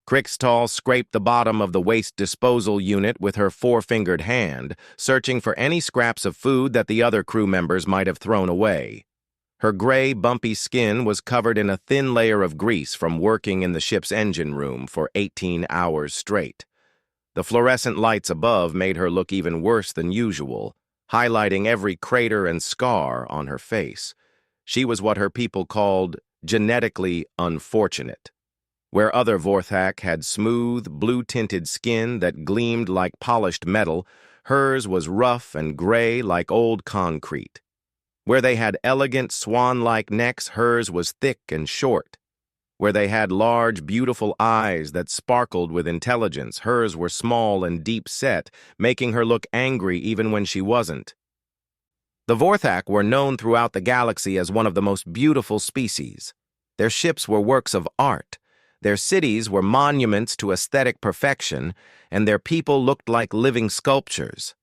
Crixtall scraped the bottom of the waste disposal unit with her four-fingered hand, searching for any scraps of food that the other crew members might have thrown away. Her gray, bumpy skin was covered in a thin layer of grease from working in the ship's engine room for 18 hours straight. The fluorescent lights above made her look even worse than usual, highlighting every crater and scar on her face. She was what her people called genetically unfortunate. Where other Vorthak had smooth, blue-tinted skin that gleamed like polished metal, hers was rough and gray like old concrete. Where they had elegant, swan-like necks, hers was thick and short. Where they had large, beautiful eyes that sparkled with intelligence, hers were small and deep-set, making her look angry even when she wasn't. The Vorthak were known throughout the galaxy as one of the most beautiful species. Their ships were works of art. Their cities were monuments to aesthetic perfection, and their people looked like living sculptures.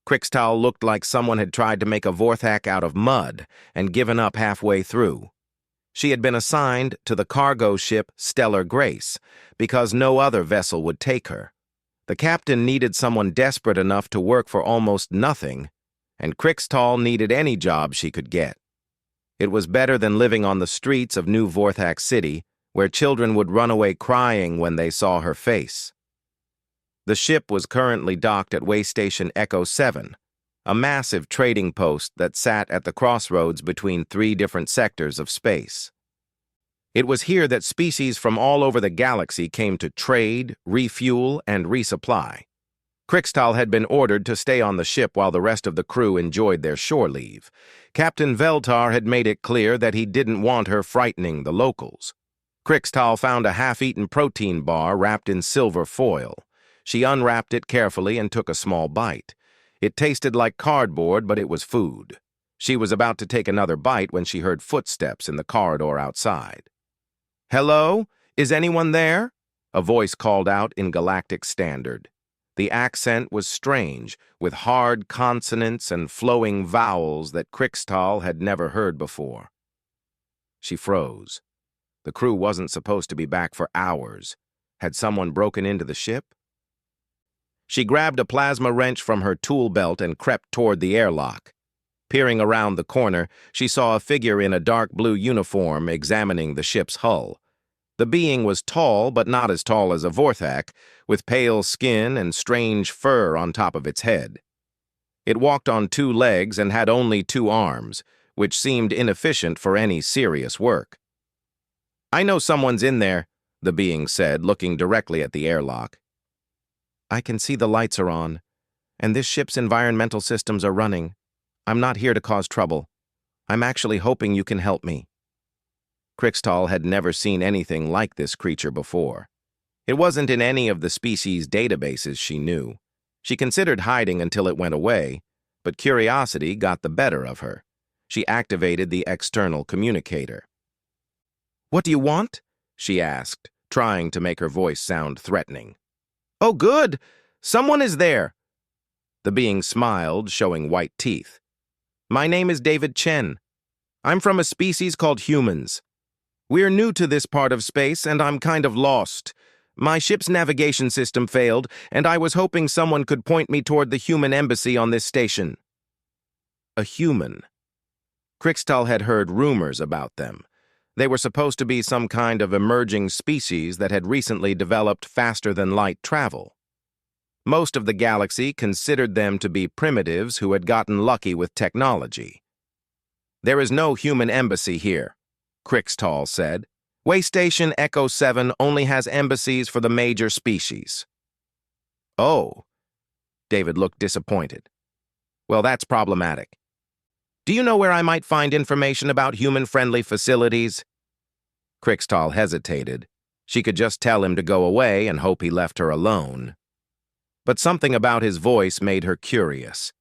Crixtall looked like someone had tried to make a Vorthak out of mud and given up halfway through. She had been assigned to the cargo ship Stellar Grace because no other vessel would take her. The captain needed someone desperate enough to work for almost nothing, and Crixtall needed any job she could get. It was better than living on the streets of New Vorthak City, where children would run away crying when they saw her face. The ship was currently docked at Waystation Echo 7, a massive trading post that sat at the crossroads between three different sectors of space. It was here that species from all over the galaxy came to trade, refuel, and resupply. Crixtall had been ordered to stay on the ship while the rest of the crew enjoyed their shore leave. Captain Veltar had made it clear that he didn't want her frightening the locals. Crixtall found a half-eaten protein bar wrapped in silver foil. She unwrapped it carefully and took a small bite. It tasted like cardboard, but it was food. She was about to take another bite when she heard footsteps in the corridor outside. "Hello? Is anyone there?" a voice called out in Galactic Standard. The accent was strange, with hard consonants and flowing vowels that Crixtall had never heard before. She froze. The crew wasn't supposed to be back for hours. Had someone broken into the ship? She grabbed a plasma wrench from her tool belt and crept toward the airlock. Peering around the corner, she saw a figure in a dark blue uniform examining the ship's hull. The being was tall, but not as tall as a Vorthak, with pale skin and strange fur on top of its head. It walked on two legs and had only two arms, which seemed inefficient for any serious work. "I know someone's in there," the being said, looking directly at the airlock. "I can see the lights are on, and this ship's environmental systems are running. I'm not here to cause trouble. I'm actually hoping you can help me." Crixtall had never seen anything like this creature before. It wasn't in any of the species' databases she knew. She considered hiding until it went away, but curiosity got the better of her. She activated the external communicator. "What do you want?" she asked, trying to make her voice sound threatening. "Oh, good! Someone is there!" The being smiled, showing white teeth. "My name is David Chen. I'm from a species called humans. We're new to this part of space, and I'm kind of lost. My ship's navigation system failed, and I was hoping someone could point me toward the human embassy on this station." A human. Crixtall had heard rumors about them. They were supposed to be some kind of emerging species that had recently developed faster-than-light travel. Most of the galaxy considered them to be primitives who had gotten lucky with technology. "There is no human embassy here," Crixtall said. "Waystation Echo 7 only has embassies for the major species." "Oh." David looked disappointed. "Well, that's problematic. Do you know where I might find information about human-friendly facilities?" Crixtall hesitated. She could just tell him to go away and hope he left her alone. But something about his voice made her curious.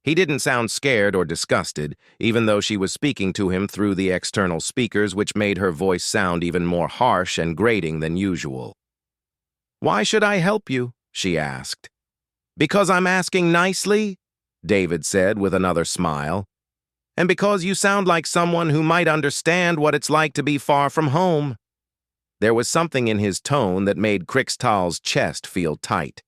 He didn't sound scared or disgusted, even though she was speaking to him through the external speakers, which made her voice sound even more harsh and grating than usual. "Why should I help you?" she asked. "Because I'm asking nicely," David said with another smile. "And because you sound like someone who might understand what it's like to be far from home." There was something in his tone that made Krixtal's chest feel tight.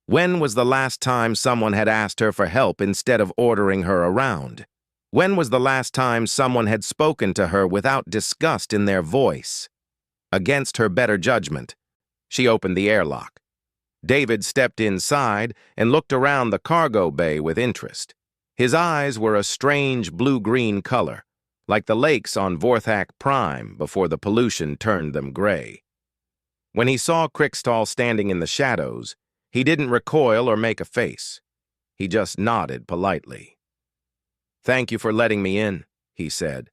When was the last time someone had asked her for help instead of ordering her around? When was the last time someone had spoken to her without disgust in their voice? Against her better judgment, she opened the airlock. David stepped inside and looked around the cargo bay with interest. His eyes were a strange blue-green color, like the lakes on Vorthak Prime before the pollution turned them gray. When he saw Krixtal standing in the shadows, he didn't recoil or make a face. He just nodded politely. "Thank you for letting me in," he said.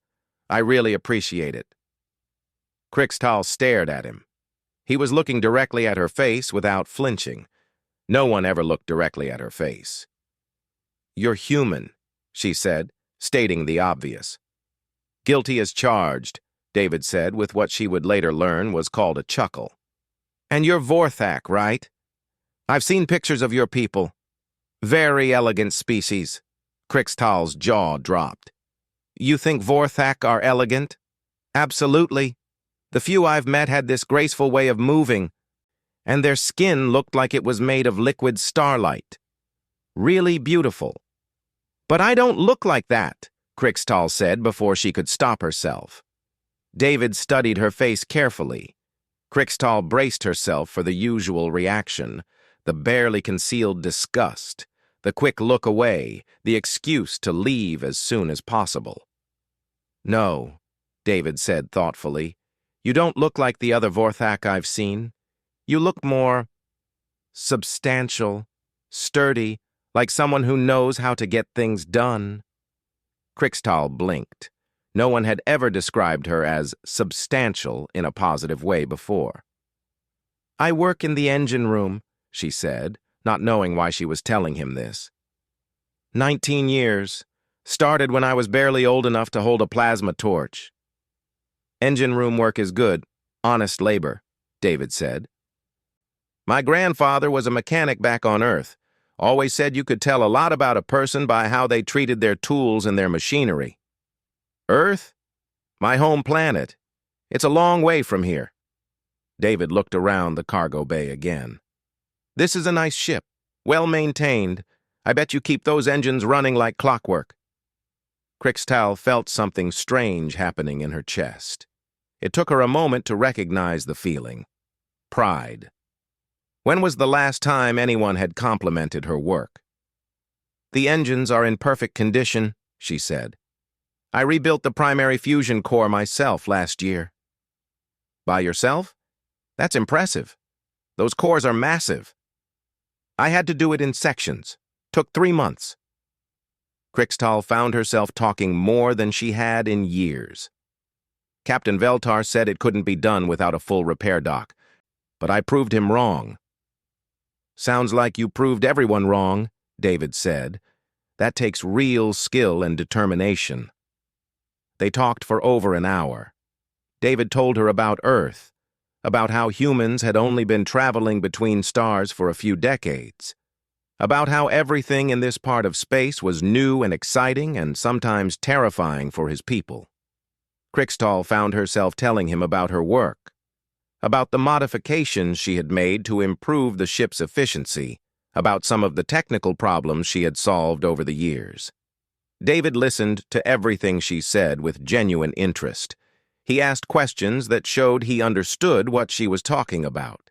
"I really appreciate it." Krixtal stared at him. He was looking directly at her face without flinching. No one ever looked directly at her face. "You're human," she said, stating the obvious. "Guilty as charged," David said with what she would later learn was called a chuckle. "And you're Vorthak, right? I've seen pictures of your people. Very elegant species." Krixtal's jaw dropped. "You think Vorthak are elegant?" "Absolutely. The few I've met had this graceful way of moving, and their skin looked like it was made of liquid starlight. Really beautiful." "But I don't look like that," Krixtal said before she could stop herself. David studied her face carefully. Krixtal braced herself for the usual reaction, the barely concealed disgust, the quick look away, the excuse to leave as soon as possible. "No," David said thoughtfully. "You don't look like the other Vorthak I've seen. You look more substantial, sturdy, like someone who knows how to get things done." Krixtal blinked. No one had ever described her as substantial in a positive way before. "I work in the engine room," she said, not knowing why she was telling him this. 19 years. Started when I was barely old enough to hold a plasma torch." "Engine room work is good, honest labor," David said. "My grandfather was a mechanic back on Earth. Always said you could tell a lot about a person by how they treated their tools and their machinery." "Earth? My home planet. It's a long way from here." David looked around the cargo bay again. "This is a nice ship, well maintained. I bet you keep those engines running like clockwork." Krixtal felt something strange happening in her chest. It took her a moment to recognize the feeling. Pride. When was the last time anyone had complimented her work? "The engines are in perfect condition," she said. "I rebuilt the primary fusion core myself last year." "By yourself? That's impressive. Those cores are massive." "I had to do it in sections. Took 3 months." Krixtal found herself talking more than she had in years. "Captain Veltar said it couldn't be done without a full repair dock, but I proved him wrong." "Sounds like you proved everyone wrong," David said. "That takes real skill and determination." They talked for over an hour. David told her about Earth, about how humans had only been traveling between stars for a few decades, about how everything in this part of space was new and exciting and sometimes terrifying for his people. Krixtal found herself telling him about her work, about the modifications she had made to improve the ship's efficiency, about some of the technical problems she had solved over the years. David listened to everything she said with genuine interest. He asked questions that showed he understood what she was talking about.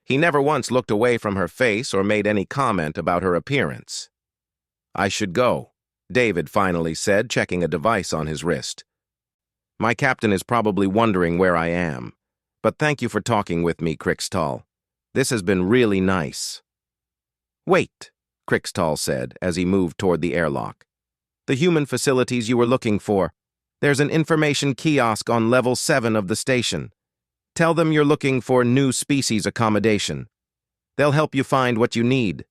He never once looked away from her face or made any comment about her appearance. "I should go," David finally said, checking a device on his wrist. "My captain is probably wondering where I am, but thank you for talking with me, Krixtal. This has been really nice." "Wait," Krixtal said as he moved toward the airlock. "The human facilities you were looking for. There's an information kiosk on level 7 of the station. Tell them you're looking for new species accommodation. They'll help you find what you need."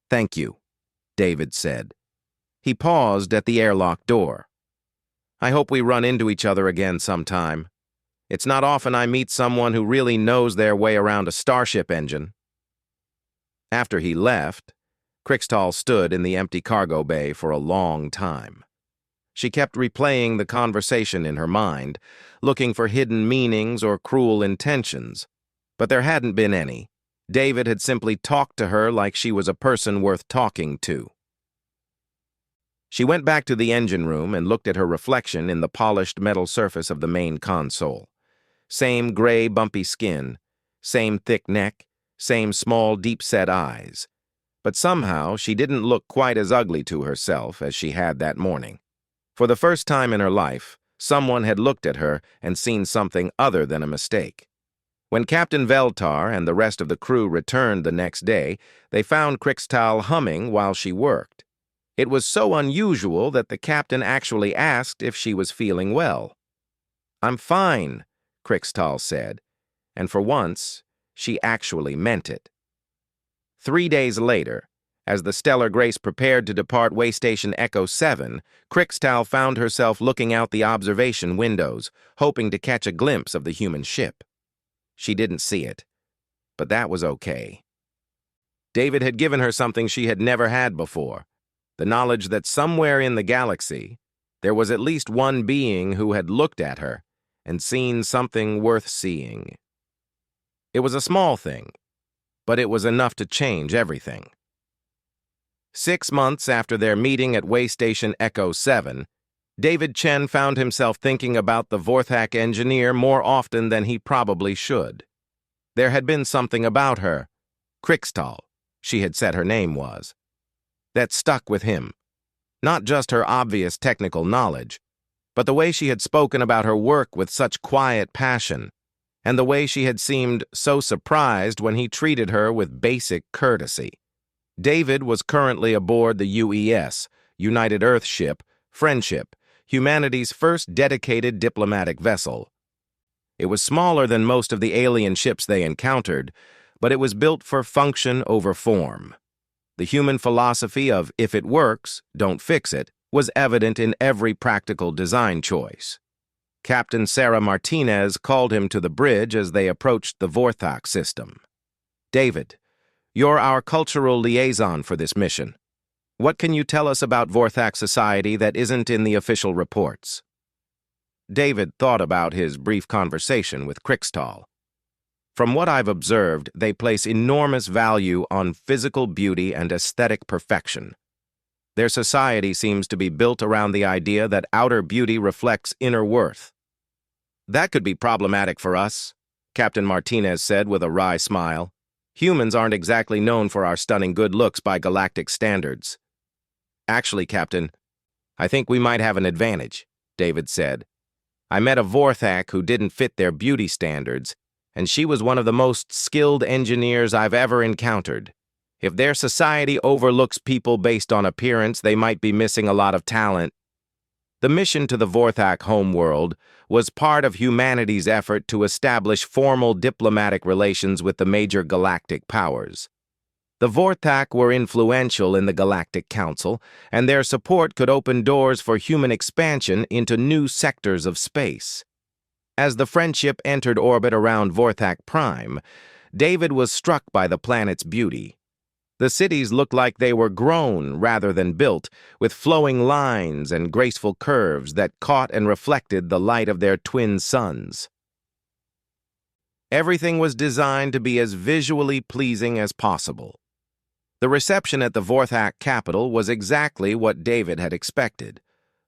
"Thank you," David said. He paused at the airlock door. "I hope we run into each other again sometime. It's not often I meet someone who really knows their way around a starship engine." After he left, Krixtal stood in the empty cargo bay for a long time. She kept replaying the conversation in her mind, looking for hidden meanings or cruel intentions. But there hadn't been any. David had simply talked to her like she was a person worth talking to. She went back to the engine room and looked at her reflection in the polished metal surface of the main console. Same gray, bumpy skin, same thick neck, same small, deep-set eyes. But somehow she didn't look quite as ugly to herself as she had that morning. For the first time in her life, someone had looked at her and seen something other than a mistake. When Captain Veltar and the rest of the crew returned the next day, they found Crixtal humming while she worked. It was so unusual that the captain actually asked if she was feeling well. "I'm fine," Crixtal said, and for once, she actually meant it. 3 days later, as the Stellar Grace prepared to depart Waystation Echo 7, Crixtal found herself looking out the observation windows, hoping to catch a glimpse of the human ship. She didn't see it, but that was okay. David had given her something she had never had before, the knowledge that somewhere in the galaxy, there was at least one being who had looked at her and seen something worth seeing. It was a small thing, but it was enough to change everything. 6 months after their meeting at Waystation Echo 7, David Chen found himself thinking about the Vorthak engineer more often than he probably should. There had been something about her, Crixtal, she had said her name was, that stuck with him. Not just her obvious technical knowledge, but the way she had spoken about her work with such quiet passion, and the way she had seemed so surprised when he treated her with basic courtesy. David was currently aboard the UES, United Earth ship, Friendship, humanity's first dedicated diplomatic vessel. It was smaller than most of the alien ships they encountered, but it was built for function over form. The human philosophy of if it works, don't fix it, was evident in every practical design choice. Captain Sarah Martinez called him to the bridge as they approached the Vorthak system. "David, you're our cultural liaison for this mission. What can you tell us about Vorthak society that isn't in the official reports?" David thought about his brief conversation with Crixtal. "From what I've observed, they place enormous value on physical beauty and aesthetic perfection. Their society seems to be built around the idea that outer beauty reflects inner worth." "That could be problematic for us," Captain Martinez said with a wry smile. "Humans aren't exactly known for our stunning good looks by galactic standards." "Actually, Captain, I think we might have an advantage," David said. "I met a Vorthak who didn't fit their beauty standards, and she was one of the most skilled engineers I've ever encountered. If their society overlooks people based on appearance, they might be missing a lot of talent." The mission to the Vorthak homeworld was part of humanity's effort to establish formal diplomatic relations with the major galactic powers. The Vorthak were influential in the Galactic Council, and their support could open doors for human expansion into new sectors of space. As the Friendship entered orbit around Vorthak Prime, David was struck by the planet's beauty. The cities looked like they were grown rather than built, with flowing lines and graceful curves that caught and reflected the light of their twin suns. Everything was designed to be as visually pleasing as possible. The reception at the Vorthak capital was exactly what David had expected.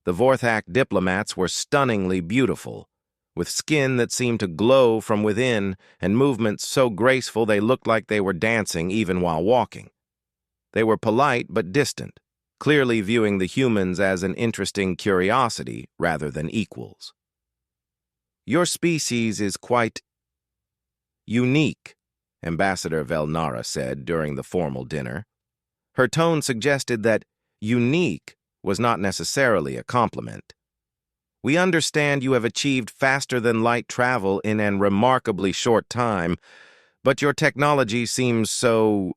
The Vorthak diplomats were stunningly beautiful, with skin that seemed to glow from within and movements so graceful they looked like they were dancing even while walking. They were polite but distant, clearly viewing the humans as an interesting curiosity rather than equals. "Your species is quite unique," Ambassador Velnara said during the formal dinner. Her tone suggested that unique was not necessarily a compliment. "We understand you have achieved faster-than-light travel in an remarkably short time, but your technology seems so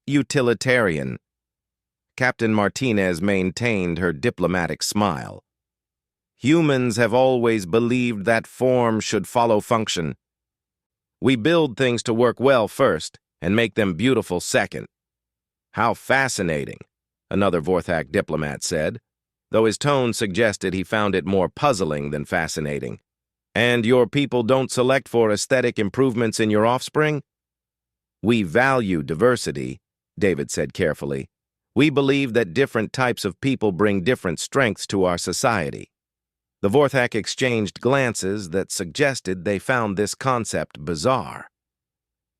utilitarian." Captain Martinez maintained her diplomatic smile. "Humans have always believed that form should follow function. We build things to work well first and make them beautiful second." "How fascinating," another Vorthak diplomat said. though his tone suggested he found it more puzzling than fascinating. "And your people don't select for aesthetic improvements in your offspring?" "We value diversity," David said carefully. "We believe that different types of people bring different strengths to our society." The Vorthak exchanged glances that suggested they found this concept bizarre.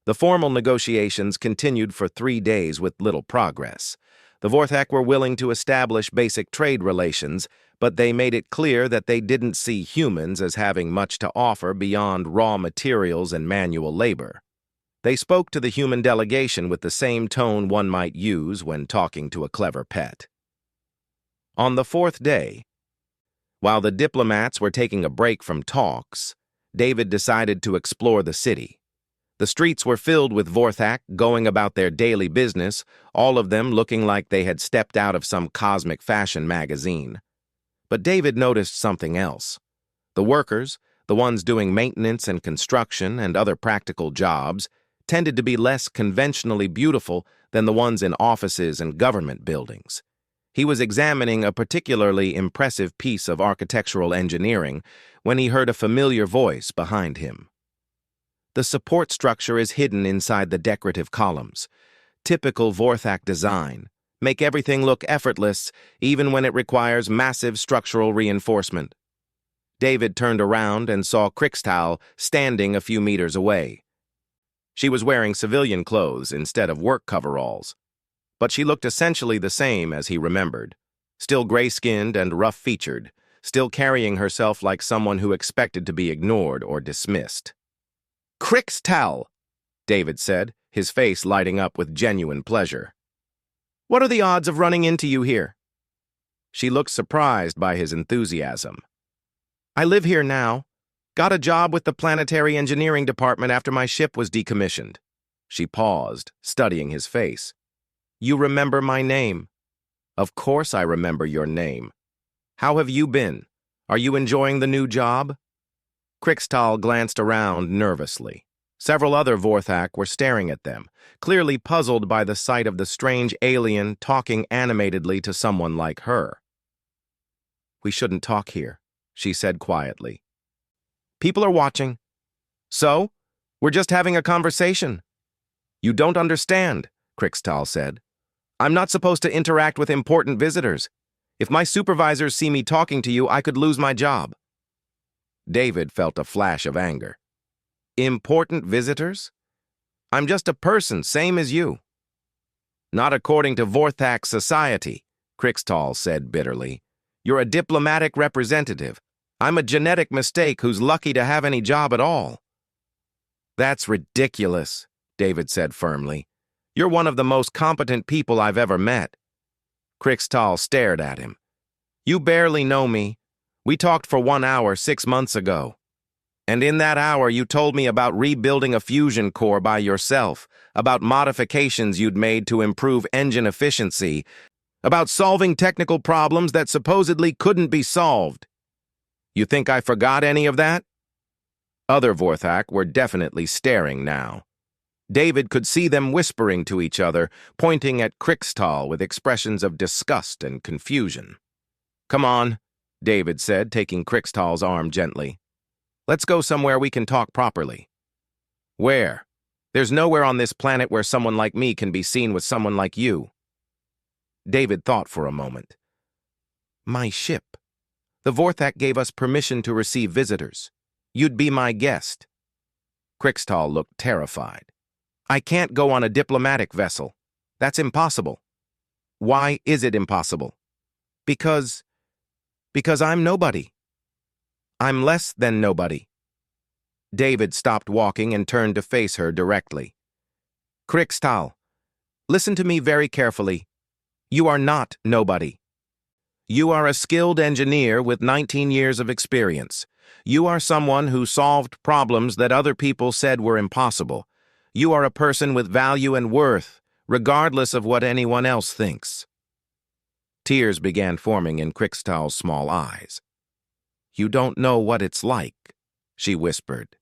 The formal negotiations continued for 3 days with little progress. The Vorthak were willing to establish basic trade relations, but they made it clear that they didn't see humans as having much to offer beyond raw materials and manual labor. They spoke to the human delegation with the same tone one might use when talking to a clever pet. On the 4th day, while the diplomats were taking a break from talks, David decided to explore the city. The streets were filled with Vorthak going about their daily business, all of them looking like they had stepped out of some cosmic fashion magazine. But David noticed something else. The workers, the ones doing maintenance and construction and other practical jobs, tended to be less conventionally beautiful than the ones in offices and government buildings. He was examining a particularly impressive piece of architectural engineering when he heard a familiar voice behind him. "The support structure is hidden inside the decorative columns. Typical Vorthak design. Make everything look effortless, even when it requires massive structural reinforcement." David turned around and saw Crixtal standing a few meters away. She was wearing civilian clothes instead of work coveralls, but she looked essentially the same as he remembered, still gray-skinned and rough-featured, still carrying herself like someone who expected to be ignored or dismissed. "Crixtal," David said, his face lighting up with genuine pleasure. "What are the odds of running into you here?" She looked surprised by his enthusiasm. "I live here now. Got a job with the Planetary Engineering Department after my ship was decommissioned." She paused, studying his face. "You remember my name?" "Of course I remember your name. How have you been? Are you enjoying the new job?" Crixtal glanced around nervously. Several other Vorthak were staring at them, clearly puzzled by the sight of the strange alien talking animatedly to someone like her. "We shouldn't talk here," she said quietly. "People are watching." "So? We're just having a conversation." "You don't understand," Crixtal said. "I'm not supposed to interact with important visitors. If my supervisors see me talking to you, I could lose my job." David felt a flash of anger. "Important visitors? I'm just a person, same as you." "Not according to Vorthak society," Crixtal said bitterly. "You're a diplomatic representative. I'm a genetic mistake who's lucky to have any job at all." "That's ridiculous," David said firmly. "You're one of the most competent people I've ever met." Crixtal stared at him. "You barely know me. We talked for 1 hour 6 months ago. And in that hour you told me about rebuilding a fusion core by yourself, about modifications you'd made to improve engine efficiency, about solving technical problems that supposedly couldn't be solved. You think I forgot any of that?" Other Vorthak were definitely staring now. David could see them whispering to each other, pointing at Crixtal with expressions of disgust and confusion. "Come on," David said, taking Crixtal's arm gently. "Let's go somewhere we can talk properly." "Where? There's nowhere on this planet where someone like me can be seen with someone like you." David thought for a moment. "My ship. The Vorthak gave us permission to receive visitors. You'd be my guest." Crixtal looked terrified. "I can't go on a diplomatic vessel. That's impossible." "Why is it impossible?" Because I'm nobody. I'm less than nobody." David stopped walking and turned to face her directly. "Crixtal, listen to me very carefully. You are not nobody. You are a skilled engineer with 19 years of experience. You are someone who solved problems that other people said were impossible. You are a person with value and worth, regardless of what anyone else thinks." Tears began forming in Crixtal's small eyes. "You don't know what it's like," she whispered.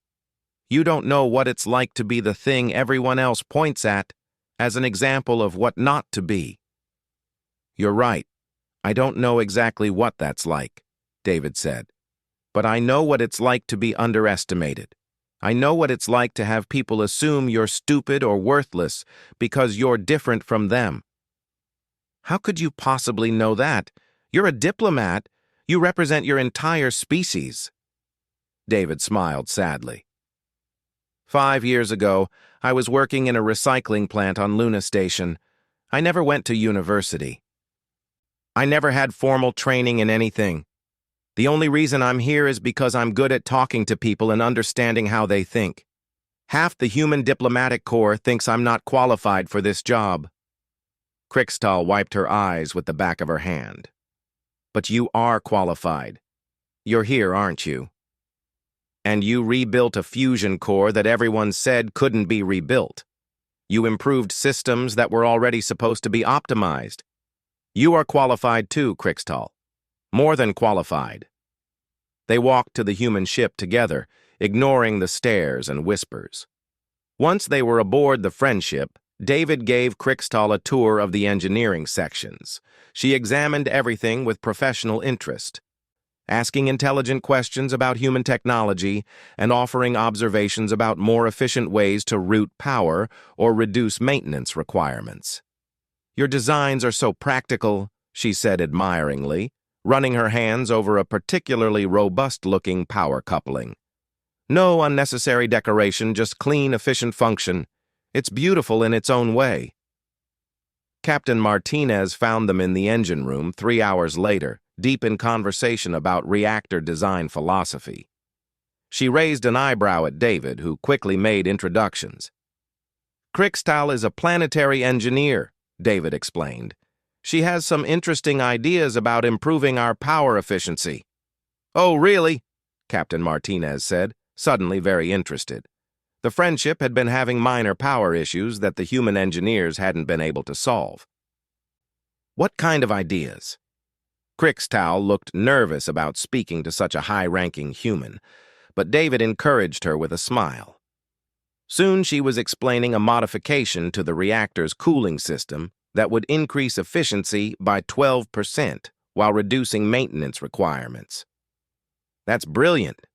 "You don't know what it's like to be the thing everyone else points at as an example of what not to be." "You're right. I don't know exactly what that's like, David said. But I know what it's like to be underestimated. I know what it's like to have people assume you're stupid or worthless because you're different from them. How could you possibly know that? You're a diplomat. You represent your entire species. David smiled sadly. 5 years ago, I was working in a recycling plant on Luna Station. I never went to university. I never had formal training in anything. The only reason I'm here is because I'm good at talking to people and understanding how they think. Half the human diplomatic corps thinks I'm not qualified for this job. Krikstal wiped her eyes with the back of her hand. But you are qualified. You're here, aren't you? And you rebuilt a fusion core that everyone said couldn't be rebuilt. You improved systems that were already supposed to be optimized. You are qualified too, Krikstal. More than qualified. They walked to the human ship together, ignoring the stares and whispers. Once they were aboard the Friendship, David gave Krikstal a tour of the engineering sections. She examined everything with professional interest, asking intelligent questions about human technology and offering observations about more efficient ways to route power or reduce maintenance requirements. Your designs are so practical, she said admiringly, running her hands over a particularly robust-looking power coupling. No unnecessary decoration, just clean, efficient function. It's beautiful in its own way. Captain Martinez found them in the engine room 3 hours later, deep in conversation about reactor design philosophy. She raised an eyebrow at David, who quickly made introductions. Krikstal is a planetary engineer, David explained. She has some interesting ideas about improving our power efficiency. Oh, really? Captain Martinez said, suddenly very interested. The Friendship had been having minor power issues that the human engineers hadn't been able to solve. What kind of ideas? Krikstal looked nervous about speaking to such a high-ranking human, but David encouraged her with a smile. Soon she was explaining a modification to the reactor's cooling system that would increase efficiency by 12% while reducing maintenance requirements. That's brilliant,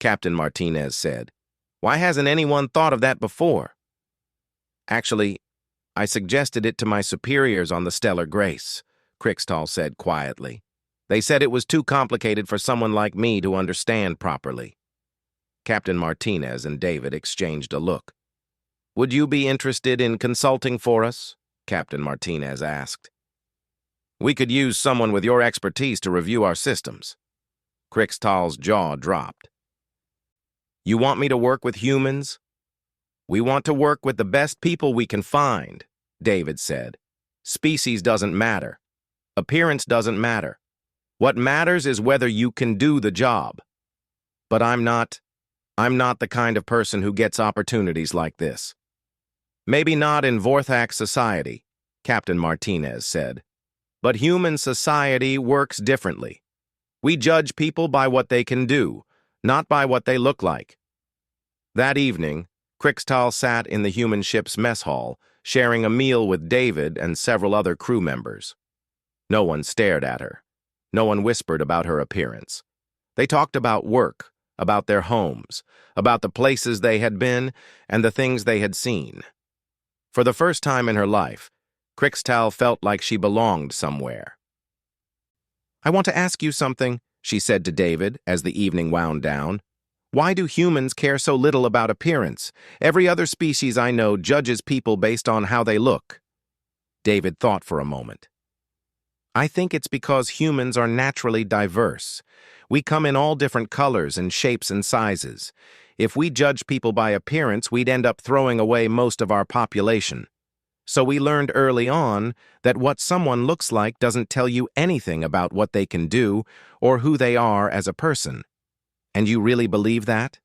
Captain Martinez said. Why hasn't anyone thought of that before? Actually, I suggested it to my superiors on the Stellar Grace, Krikstal said quietly. They said it was too complicated for someone like me to understand properly. Captain Martinez and David exchanged a look. Would you be interested in consulting for us? Captain Martinez asked. We could use someone with your expertise to review our systems. Krikstal's jaw dropped. You want me to work with humans? We want to work with the best people we can find, David said. Species doesn't matter. Appearance doesn't matter. What matters is whether you can do the job. But I'm not the kind of person who gets opportunities like this. Maybe not in Vorthak society, Captain Martinez said. But human society works differently. We judge people by what they can do, not by what they look like. That evening, Krikstal sat in the human ship's mess hall, sharing a meal with David and several other crew members. No one stared at her. No one whispered about her appearance. They talked about work, about their homes, about the places they had been, and the things they had seen. For the first time in her life, Krikstal felt like she belonged somewhere. I want to ask you something, she said to David as the evening wound down. Why do humans care so little about appearance? Every other species I know judges people based on how they look. David thought for a moment. I think it's because humans are naturally diverse. We come in all different colors and shapes and sizes. If we judge people by appearance, we'd end up throwing away most of our population. So we learned early on that what someone looks like doesn't tell you anything about what they can do or who they are as a person. And you really believe that?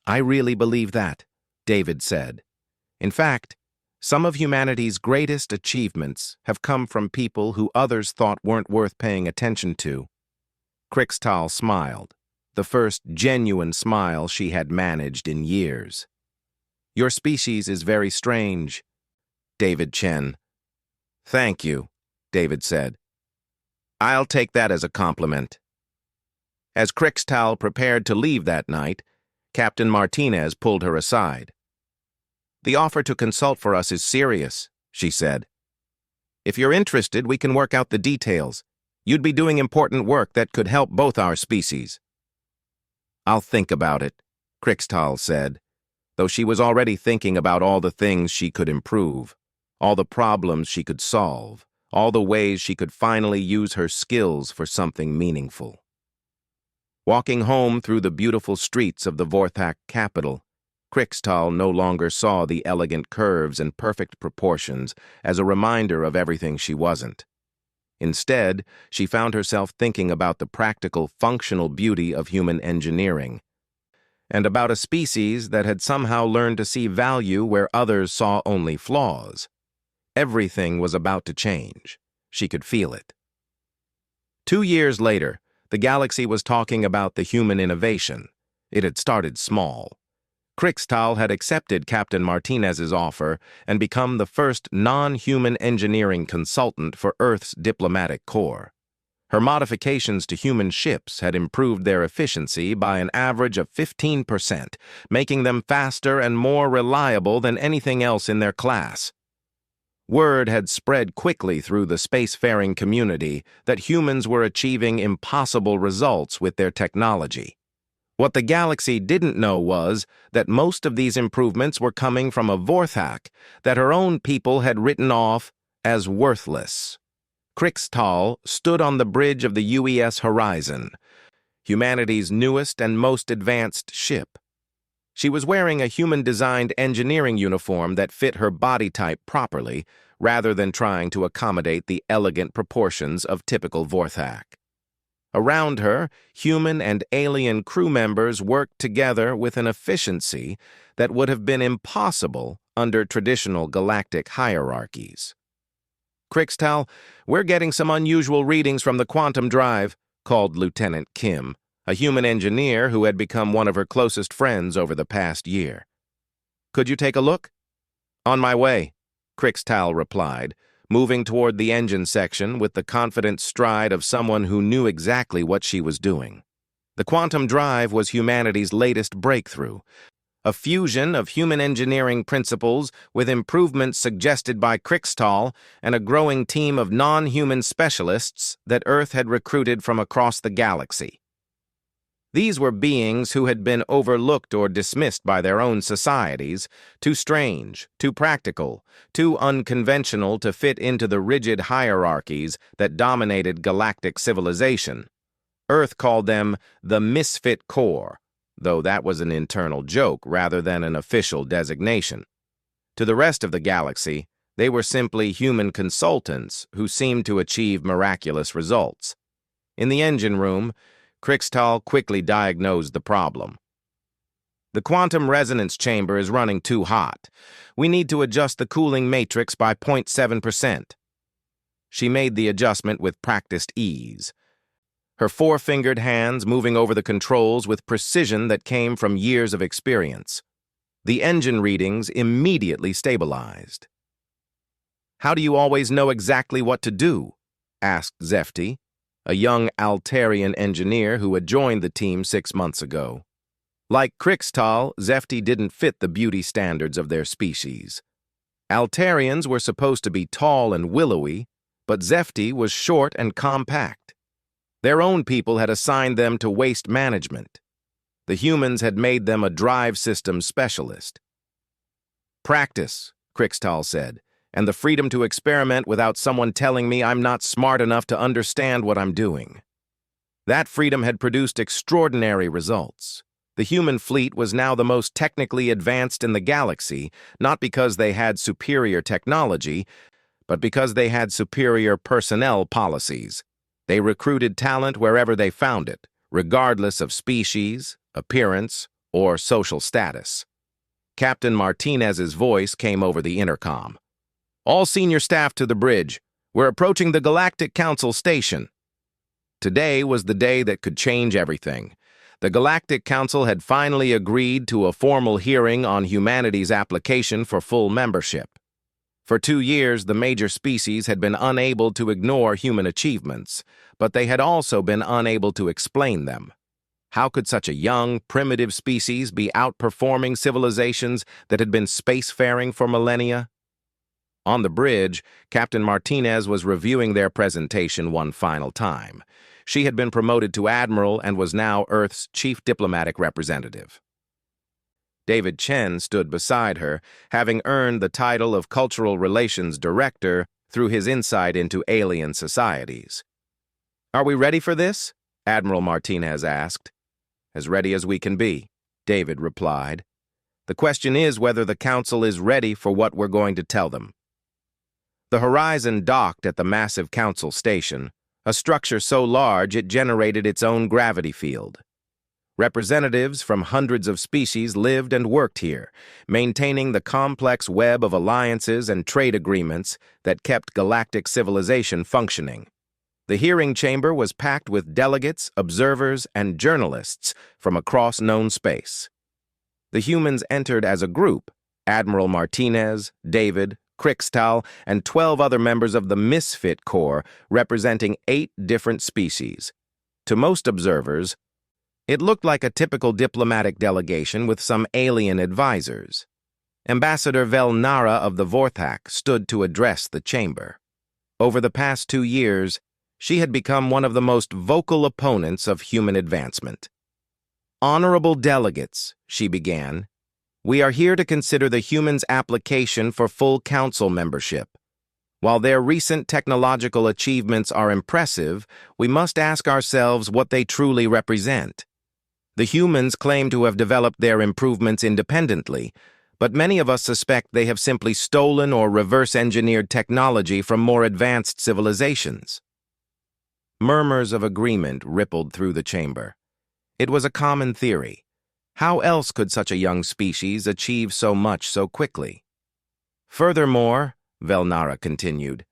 I really believe that, David said. In fact, some of humanity's greatest achievements have come from people who others thought weren't worth paying attention to. Krikstal smiled, the first genuine smile she had managed in years. Your species is very strange, David Chen. Thank you, David said. I'll take that as a compliment. As Crixtal prepared to leave that night, Captain Martinez pulled her aside. The offer to consult for us is serious, she said. If you're interested, we can work out the details. You'd be doing important work that could help both our species. I'll think about it, Crixtal said, though she was already thinking about all the things she could improve, all the problems she could solve, all the ways she could finally use her skills for something meaningful. Walking home through the beautiful streets of the Vorthak capital, Crixtal no longer saw the elegant curves and perfect proportions as a reminder of everything she wasn't. Instead, she found herself thinking about the practical, functional beauty of human engineering, and about a species that had somehow learned to see value where others saw only flaws. Everything was about to change. She could feel it. 2 years later, the galaxy was talking about the human innovation. It had started small. Crixtal had accepted Captain Martinez's offer and become the first non-human engineering consultant for Earth's diplomatic corps. Her modifications to human ships had improved their efficiency by an average of 15%, making them faster and more reliable than anything else in their class. Word had spread quickly through the spacefaring community that humans were achieving impossible results with their technology. What the galaxy didn't know was that most of these improvements were coming from a Vorthak that her own people had written off as worthless. Crixtal stood on the bridge of the UES Horizon, humanity's newest and most advanced ship. She was wearing a human-designed engineering uniform that fit her body type properly, rather than trying to accommodate the elegant proportions of typical Vorthak. Around her, human and alien crew members worked together with an efficiency that would have been impossible under traditional galactic hierarchies. Crixtal, we're getting some unusual readings from the quantum drive, called Lieutenant Kim, a human engineer who had become one of her closest friends over the past year. Could you take a look? On my way, Crixtal replied, moving toward the engine section with the confident stride of someone who knew exactly what she was doing. The quantum drive was humanity's latest breakthrough, a fusion of human engineering principles with improvements suggested by Crixtal and a growing team of non-human specialists that Earth had recruited from across the galaxy. These were beings who had been overlooked or dismissed by their own societies, too strange, too practical, too unconventional to fit into the rigid hierarchies that dominated galactic civilization. Earth called them the Misfit Corps, though that was an internal joke rather than an official designation. To the rest of the galaxy, they were simply human consultants who seemed to achieve miraculous results. In the engine room, Crixtal quickly diagnosed the problem. The quantum resonance chamber is running too hot. We need to adjust the cooling matrix by 0.7%. She made the adjustment with practiced ease, her four-fingered hands moving over the controls with precision that came from years of experience. The engine readings immediately stabilized. "How do you always know exactly what to do?" asked Zefti, a young Altarian engineer who had joined the team 6 months ago. Like Crixtal, Zefti didn't fit the beauty standards of their species. Altarians were supposed to be tall and willowy, but Zefti was short and compact. Their own people had assigned them to waste management. The humans had made them a drive system specialist. "Practice," Crixtal said, "and the freedom to experiment without someone telling me I'm not smart enough to understand what I'm doing." That freedom had produced extraordinary results. The human fleet was now the most technically advanced in the galaxy, not because they had superior technology, but because they had superior personnel policies. They recruited talent wherever they found it, regardless of species, appearance, or social status. Captain Martinez's voice came over the intercom. "All senior staff to the bridge. We're approaching the Galactic Council station." Today was the day that could change everything. The Galactic Council had finally agreed to a formal hearing on humanity's application for full membership. For 2 years, the major species had been unable to ignore human achievements, but they had also been unable to explain them. How could such a young, primitive species be outperforming civilizations that had been spacefaring for millennia? On the bridge, Captain Martinez was reviewing their presentation one final time. She had been promoted to admiral and was now Earth's chief diplomatic representative. David Chen stood beside her, having earned the title of Cultural Relations Director through his insight into alien societies. "Are we ready for this?" Admiral Martinez asked. "As ready as we can be," David replied. "The question is whether the Council is ready for what we're going to tell them." The Horizon docked at the massive Council station, a structure so large it generated its own gravity field. Representatives from hundreds of species lived and worked here, maintaining the complex web of alliances and trade agreements that kept galactic civilization functioning. The hearing chamber was packed with delegates, observers, and journalists from across known space. The humans entered as a group: Admiral Martinez, David, Krixtal, and 12 other members of the Misfit Corps representing 8 different species. To most observers, it looked like a typical diplomatic delegation with some alien advisors. Ambassador Velnara of the Vorthak stood to address the chamber. Over the past 2 years, she had become one of the most vocal opponents of human advancement. "Honorable delegates," she began, "we are here to consider the humans' application for full council membership. While their recent technological achievements are impressive, we must ask ourselves what they truly represent. The humans claim to have developed their improvements independently, but many of us suspect they have simply stolen or reverse-engineered technology from more advanced civilizations." Murmurs of agreement rippled through the chamber. It was a common theory. How else could such a young species achieve so much so quickly? "Furthermore," Velnara continued,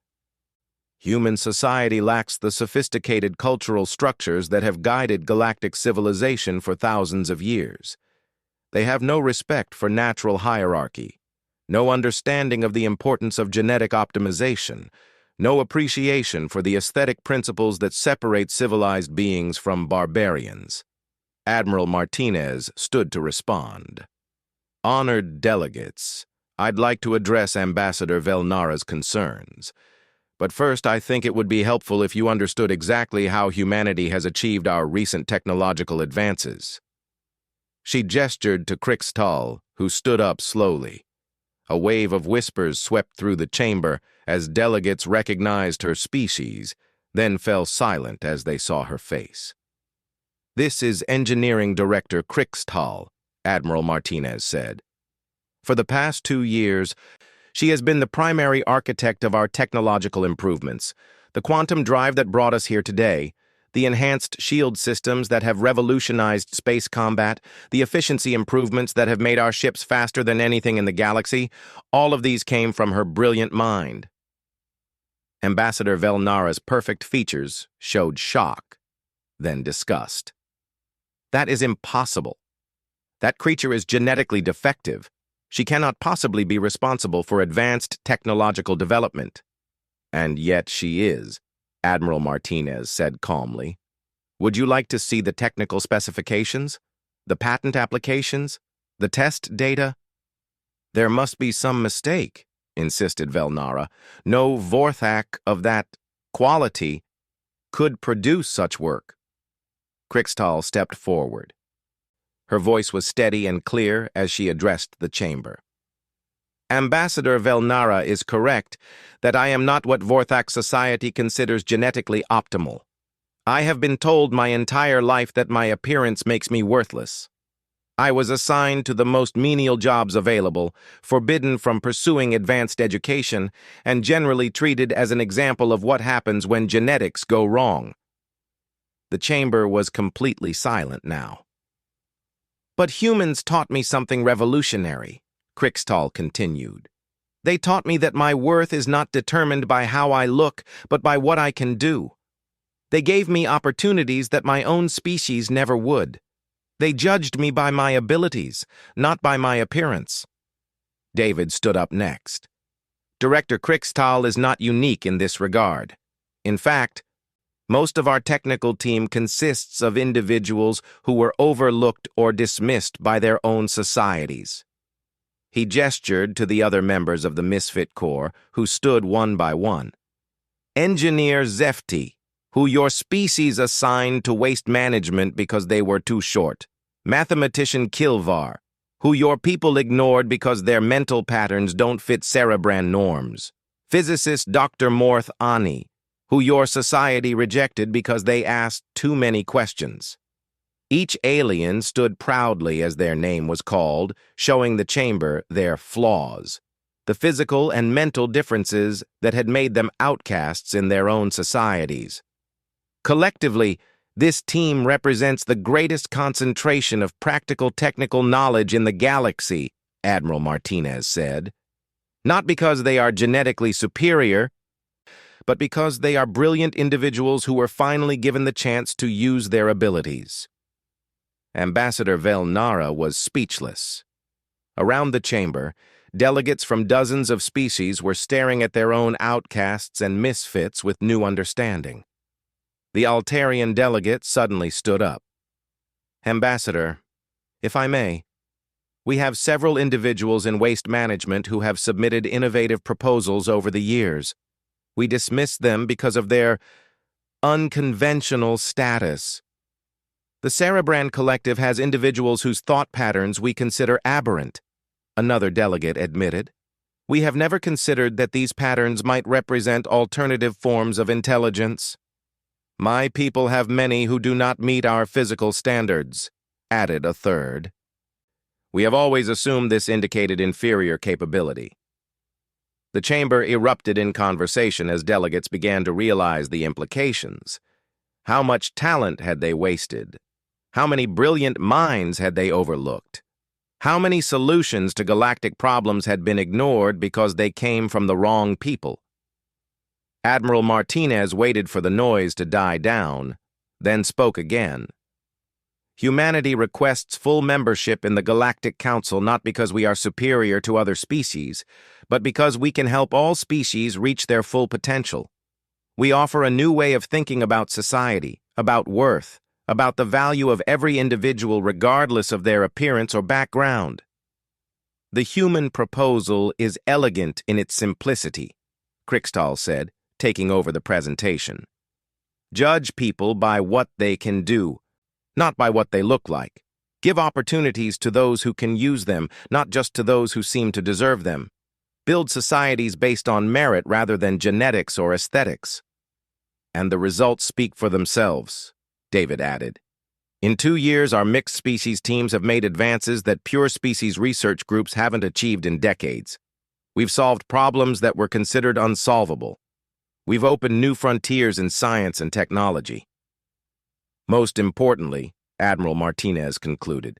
"human society lacks the sophisticated cultural structures that have guided galactic civilization for thousands of years. They have no respect for natural hierarchy, no understanding of the importance of genetic optimization, no appreciation for the aesthetic principles that separate civilized beings from barbarians." Admiral Martinez stood to respond. "Honored delegates, I'd like to address Ambassador Velnara's concerns. But first, I think it would be helpful if you understood exactly how humanity has achieved our recent technological advances." She gestured to Krixtal, who stood up slowly. A wave of whispers swept through the chamber as delegates recognized her species, then fell silent as they saw her face. "This is Engineering Director Krixtal," Admiral Martinez said. "For the past 2 years, she has been the primary architect of our technological improvements, the quantum drive that brought us here today, the enhanced shield systems that have revolutionized space combat, the efficiency improvements that have made our ships faster than anything in the galaxy. All of these came from her brilliant mind." Ambassador Velnara's perfect features showed shock, then disgust. "That is impossible. That creature is genetically defective. She cannot possibly be responsible for advanced technological development." "And yet she is," Admiral Martinez said calmly. "Would you like to see the technical specifications? The patent applications? The test data?" "There must be some mistake," insisted Velnara. "No Vorthak of that quality could produce such work." Krixtal stepped forward. Her voice was steady and clear as she addressed the chamber. "Ambassador Velnara is correct that I am not what Vorthak society considers genetically optimal. I have been told my entire life that my appearance makes me worthless. I was assigned to the most menial jobs available, forbidden from pursuing advanced education, and generally treated as an example of what happens when genetics go wrong." The chamber was completely silent now. "But humans taught me something revolutionary," Krixtal continued. "They taught me that my worth is not determined by how I look, but by what I can do. They gave me opportunities that my own species never would. They judged me by my abilities, not by my appearance." David stood up next. Director Krixtal is not unique in this regard. In fact, most of our technical team consists of individuals who were overlooked or dismissed by their own societies. He gestured to the other members of the Misfit Corps, who stood one by one. Engineer Zefti, who your species assigned to waste management because they were too short. Mathematician Kilvar, who your people ignored because their mental patterns don't fit Cerebran norms. Physicist Dr. Morth Ani, who your society rejected because they asked too many questions. Each alien stood proudly as their name was called, showing the chamber their flaws, the physical and mental differences that had made them outcasts in their own societies. Collectively, this team represents the greatest concentration of practical technical knowledge in the galaxy, Admiral Martinez said. Not because they are genetically superior, but because they are brilliant individuals who were finally given the chance to use their abilities. Ambassador Velnara was speechless. Around the chamber, delegates from dozens of species were staring at their own outcasts and misfits with new understanding. The Altarian delegate suddenly stood up. Ambassador, if I may, we have several individuals in waste management who have submitted innovative proposals over the years. We dismiss them because of their unconventional status. The Cerebran Collective has individuals whose thought patterns we consider aberrant, another delegate admitted. We have never considered that these patterns might represent alternative forms of intelligence. My people have many who do not meet our physical standards, added a third. We have always assumed this indicated inferior capability. The chamber erupted in conversation as delegates began to realize the implications. How much talent had they wasted? How many brilliant minds had they overlooked? How many solutions to galactic problems had been ignored because they came from the wrong people? Admiral Martinez waited for the noise to die down, then spoke again. Humanity requests full membership in the Galactic Council not because we are superior to other species, but because we can help all species reach their full potential. We offer a new way of thinking about society, about worth, about the value of every individual regardless of their appearance or background. The human proposal is elegant in its simplicity, Krixtal said, taking over the presentation. Judge people by what they can do, not by what they look like. Give opportunities to those who can use them, not just to those who seem to deserve them. Build societies based on merit rather than genetics or aesthetics. And the results speak for themselves, David added. In 2 years, our mixed species teams have made advances that pure species research groups haven't achieved in decades. We've solved problems that were considered unsolvable. We've opened new frontiers in science and technology. Most importantly, Admiral Martinez concluded,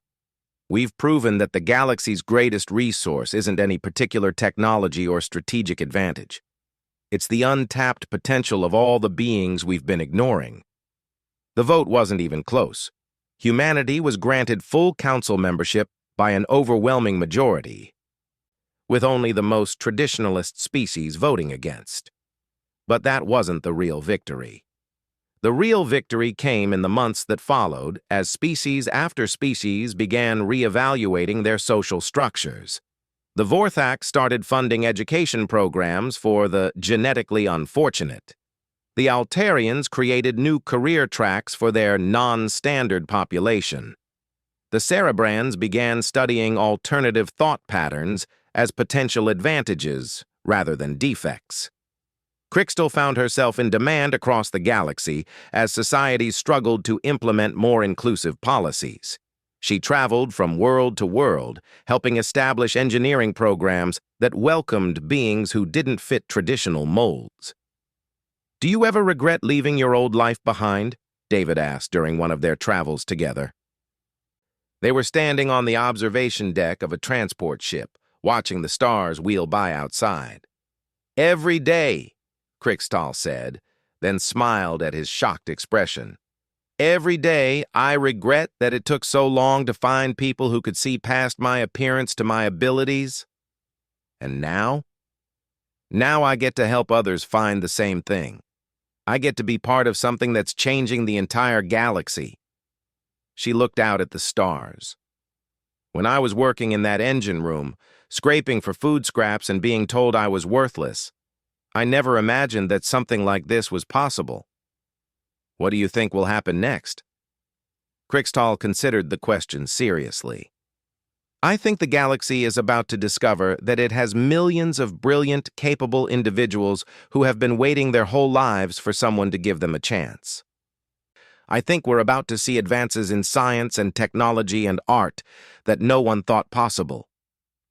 we've proven that the galaxy's greatest resource isn't any particular technology or strategic advantage. It's the untapped potential of all the beings we've been ignoring. The vote wasn't even close. Humanity was granted full council membership by an overwhelming majority, with only the most traditionalist species voting against. But that wasn't the real victory. The real victory came in the months that followed as species after species began reevaluating their social structures. The Vorthak started funding education programs for the genetically unfortunate. The Altarians created new career tracks for their non-standard population. The Cerebrans began studying alternative thought patterns as potential advantages rather than defects. Krixtal found herself in demand across the galaxy as societies struggled to implement more inclusive policies. She traveled from world to world, helping establish engineering programs that welcomed beings who didn't fit traditional molds. Do you ever regret leaving your old life behind? David asked during one of their travels together. They were standing on the observation deck of a transport ship, watching the stars wheel by outside. Every day, Krixtal said, then smiled at his shocked expression. Every day, I regret that it took so long to find people who could see past my appearance to my abilities. And now? Now I get to help others find the same thing. I get to be part of something that's changing the entire galaxy. She looked out at the stars. When I was working in that engine room, scraping for food scraps and being told I was worthless, I never imagined that something like this was possible. What do you think will happen next? Crixtal considered the question seriously. I think the galaxy is about to discover that it has millions of brilliant, capable individuals who have been waiting their whole lives for someone to give them a chance. I think we're about to see advances in science and technology and art that no one thought possible.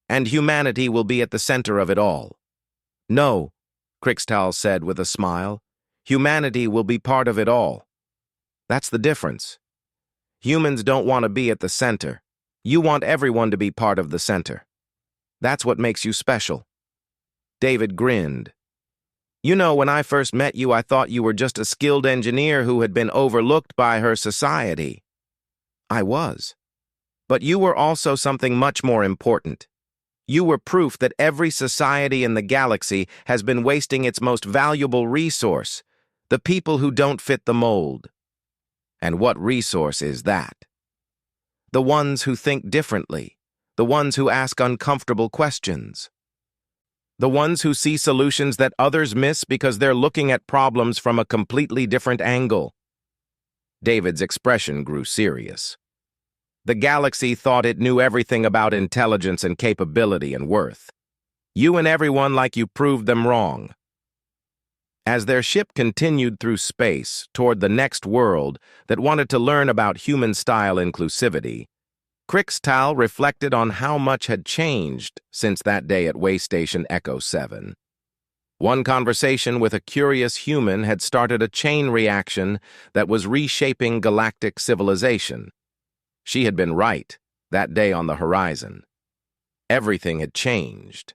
And humanity will be at the center of it all. No, Crixtal said with a smile. Humanity will be part of it all. That's the difference. Humans don't want to be at the center. You want everyone to be part of the center. That's what makes you special. David grinned. You know, when I first met you, I thought you were just a skilled engineer who had been overlooked by her society. I was. But you were also something much more important. You were proof that every society in the galaxy has been wasting its most valuable resource, the people who don't fit the mold. And what resource is that? The ones who think differently, the ones who ask uncomfortable questions, the ones who see solutions that others miss because they're looking at problems from a completely different angle. David's expression grew serious. The galaxy thought it knew everything about intelligence and capability and worth. You and everyone like you proved them wrong. As their ship continued through space toward the next world that wanted to learn about human-style inclusivity, Crixtal reflected on how much had changed since that day at Waystation Echo 7. One conversation with a curious human had started a chain reaction that was reshaping galactic civilization. She had been right that day on the horizon. Everything had changed.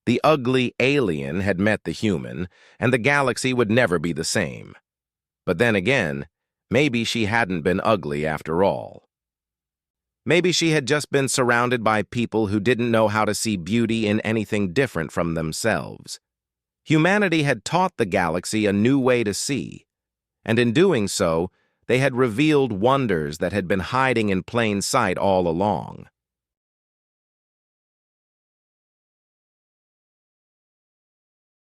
The ugly alien had met the human, and the galaxy would never be the same. But then again, maybe she hadn't been ugly after all. Maybe she had just been surrounded by people who didn't know how to see beauty in anything different from themselves. Humanity had taught the galaxy a new way to see, and in doing so, they had revealed wonders that had been hiding in plain sight all along.